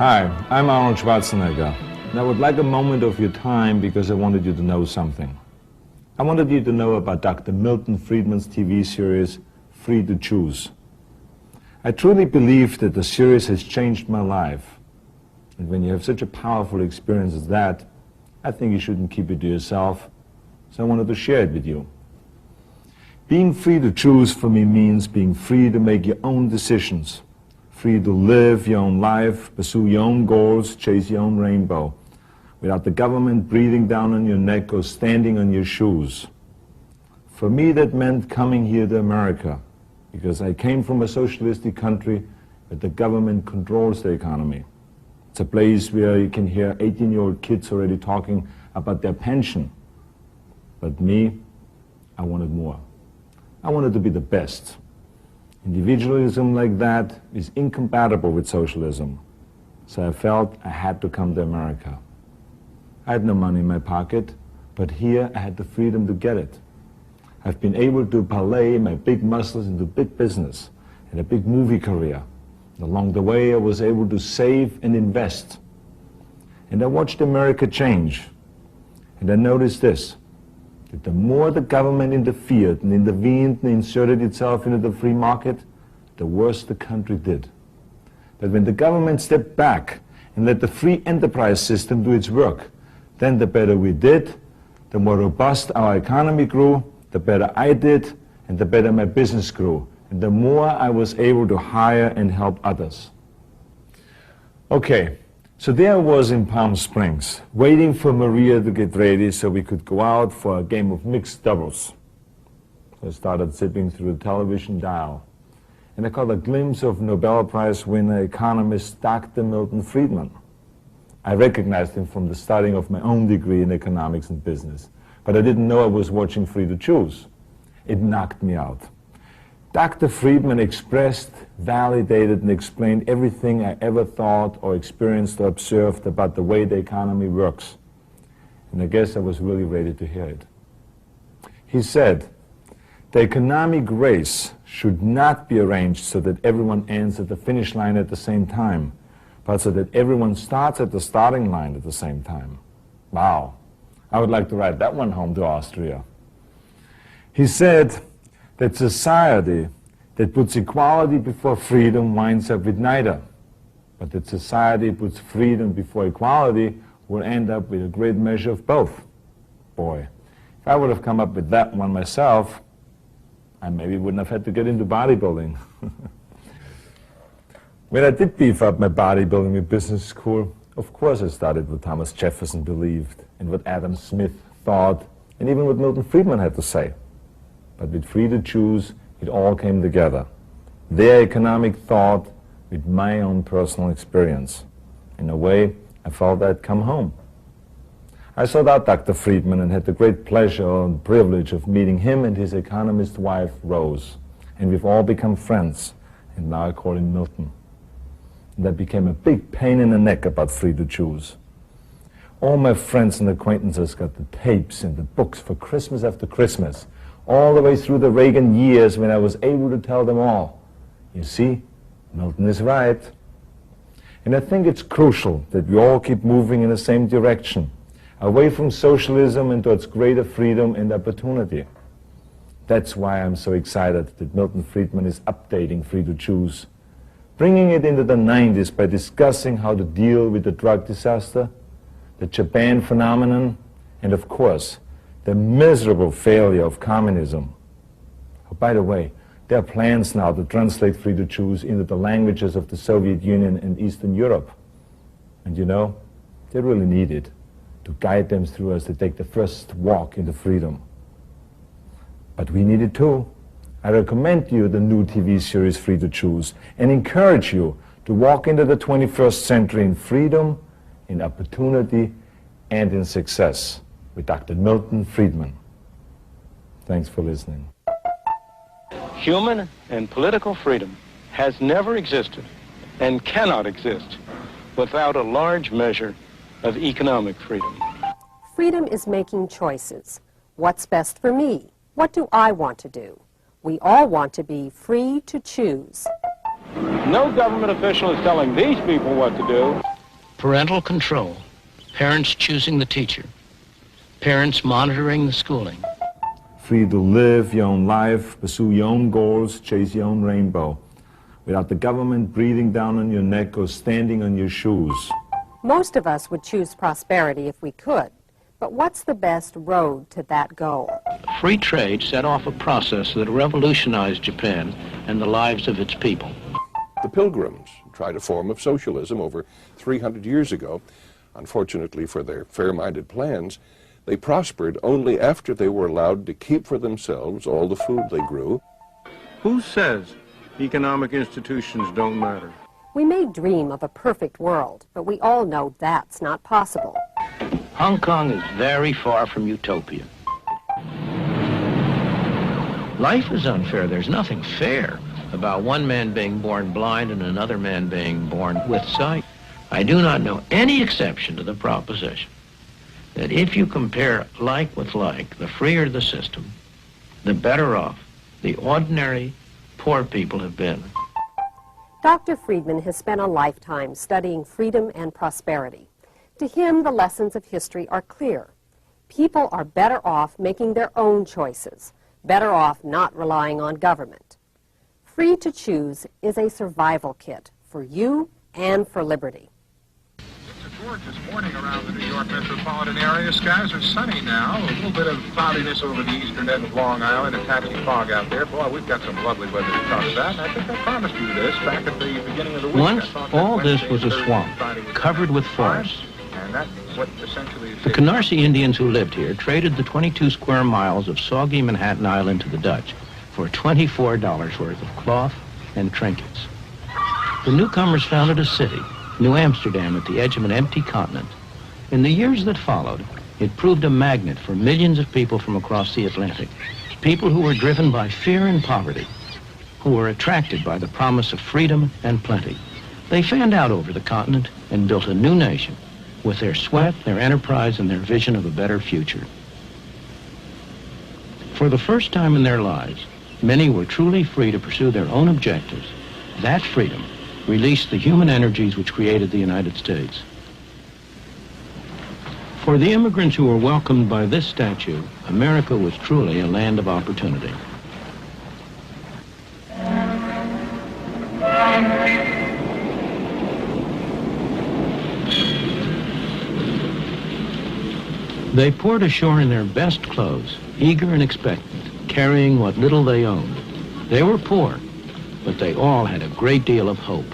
Hi, I'm Arnold Schwarzenegger, and I would like a moment of your time because I wanted you to know something. I wanted you to know about Dr. Milton Friedman's TV series, Free to Choose. I truly believe that the series has changed my life. And when you have such a powerful experience as that, I think you shouldn't keep it to yourself, so I wanted to share it with you. Being free to choose for me means being free to make your own decisions, free to live your own life, pursue your own goals, chase your own rainbow, without the government breathing down on your neck or standing on your shoes. For me, that meant coming here to America, because I came from a socialistic country where the government controls the economy. It's a place where you can hear 18-year-old kids already talking about their pension. But me, I wanted more. I wanted to be the best. Individualism like that is incompatible with socialism. So I felt I had to come to America. I had no money in my pocket, but here I had the freedom to get it. I've been able to parlay my big muscles into big business and a big movie career. And along the way, I was able to save and invest. And I watched America change. And I noticed this, that the more the government interfered and intervened and inserted itself into the free market, the worse the country did. But when the government stepped back and let the free enterprise system do its work, then the better we did, the more robust our economy grew, the better I did, and the better my business grew, and the more I was able to hire and help others. Okay. So there I was in Palm Springs, waiting for Maria to get ready so we could go out for a game of mixed doubles. I started zipping through the television dial, and I caught a glimpse of Nobel Prize winner economist Dr. Milton Friedman. I recognized him from the studying of my own degree in economics and business, but I didn't know I was watching Free to Choose. It knocked me out. Dr. Friedman expressed, validated, and explained everything I ever thought or experienced or observed about the way the economy works. And I guess I was really ready to hear it. He said, the economic race should not be arranged so that everyone ends at the finish line at the same time, but so that everyone starts at the starting line at the same time. Wow. I would like to write that one home to Austria. He said, that society that puts equality before freedom winds up with neither. But that society puts freedom before equality will end up with a great measure of both. Boy, if I would have come up with that one myself, I maybe wouldn't have had to get into bodybuilding. When I did beef up my bodybuilding in business school, of course I started what Thomas Jefferson believed, and what Adam Smith thought, and even what Milton Friedman had to say. But with Free to Choose, it all came together. Their economic thought with my own personal experience. In a way, I felt I'd come home. I sought out Dr. Friedman and had the great pleasure and privilege of meeting him and his economist wife, Rose. And we've all become friends, and now I call him Milton. And that became a big pain in the neck about Free to Choose. All my friends and acquaintances got the tapes and the books for Christmas after Christmas, all the way through the Reagan years when I was able to tell them all, you see, Milton is right. And I think it's crucial that we all keep moving in the same direction, away from socialism and towards greater freedom and opportunity. That's why I'm so excited that Milton Friedman is updating Free to Choose, bringing it into the 90s by discussing how to deal with the drug disaster, the Japan phenomenon, and of course, the miserable failure of communism. Oh, by the way, there are plans now to translate Free to Choose into the languages of the Soviet Union and Eastern Europe. And you know, they really need it to guide them through as they take the first walk into freedom. But we need it too. I recommend you the new TV series Free to Choose and encourage you to walk into the 21st century in freedom, in opportunity, and in success. With Dr. Milton Friedman. Thanks for listening. Human and political freedom has never existed and cannot exist without a large measure of economic freedom. Freedom is making choices. What's best for me? What do I want to do? We all want to be free to choose. No government official is telling these people what to do. Parental control, parents choosing the teacher, parents monitoring the schooling. Free to live your own life, pursue your own goals, chase your own rainbow, without the government breathing down on your neck or standing on your shoes. Most of us would choose prosperity if we could, but what's the best road to that goal? Free trade set off a process that revolutionized Japan and the lives of its people. The Pilgrims tried a form of socialism over 300 years ago. Unfortunately for their fair-minded plans, they prospered only after they were allowed to keep for themselves all the food they grew. Who says economic institutions don't matter? We may dream of a perfect world, but we all know that's not possible. Hong Kong is very far from utopia. Life is unfair. There's nothing fair about one man being born blind and another man being born with sight. I do not know any exception to the proposition that if you compare like with like, the freer the system, the better off the ordinary poor people have been. Dr. Friedman has spent a lifetime studying freedom and prosperity. To him, the lessons of history are clear. People are better off making their own choices, better off not relying on government. Free to choose is a survival kit for you and for liberty. It's a gorgeous morning around the New York metropolitan area. Skies are sunny now. A little bit of cloudiness over the eastern end of Long Island, a patchy fog out there. Boy, we've got some lovely weather to talk about. And I think I promised you this back at the beginning of the week. Once, all this was a swamp, covered with forests. And that's what essentially The Canarsie Indians who lived here traded the 22 square miles of soggy Manhattan Island to the Dutch for $24 worth of cloth and trinkets. The newcomers founded a city, New Amsterdam, at the edge of an empty continent. In the years that followed, it proved a magnet for millions of people from across the Atlantic, people who were driven by fear and poverty, who were attracted by the promise of freedom and plenty. They fanned out over the continent and built a new nation with their sweat, their enterprise, and their vision of a better future. For the first time in their lives, many were truly free to pursue their own objectives. That freedom released the human energies which created the United States. For the immigrants who were welcomed by this statue, America was truly a land of opportunity. They poured ashore in their best clothes, eager and expectant, carrying what little they owned. They were poor, but they all had a great deal of hope.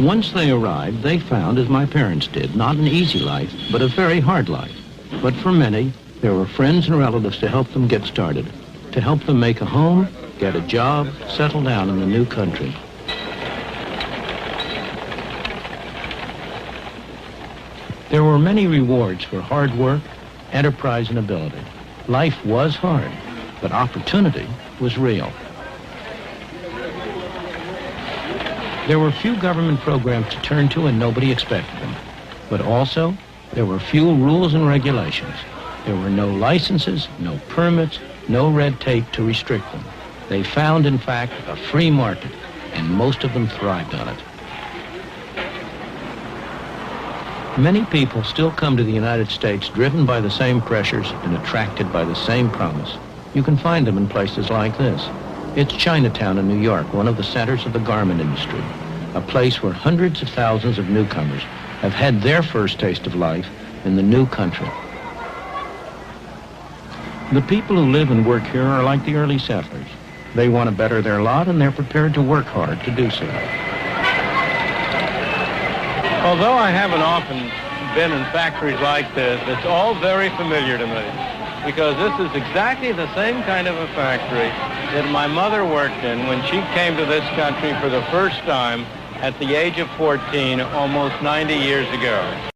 Once they arrived, they found, as my parents did, not an easy life, but a very hard life. But for many, there were friends and relatives to help them get started, to help them make a home, get a job, settle down in the new country. There were many rewards for hard work, enterprise, and ability. Life was hard, but opportunity was real. There were few government programs to turn to, and nobody expected them. But also, there were few rules and regulations. There were no licenses, no permits, no red tape to restrict them. They found, in fact, a free market, and most of them thrived on it. Many people still come to the United States driven by the same pressures and attracted by the same promise. You can find them in places like this. It's Chinatown in New York, one of the centers of the garment industry, a place where hundreds of thousands of newcomers have had their first taste of life in the new country. The people who live and work here are like the early settlers. They want to better their lot, and they're prepared to work hard to do so. Although I haven't often been in factories like this, it's all very familiar to me, because this is exactly the same kind of a factory that my mother worked in when she came to this country for the first time at the age of 14, almost 90 years ago.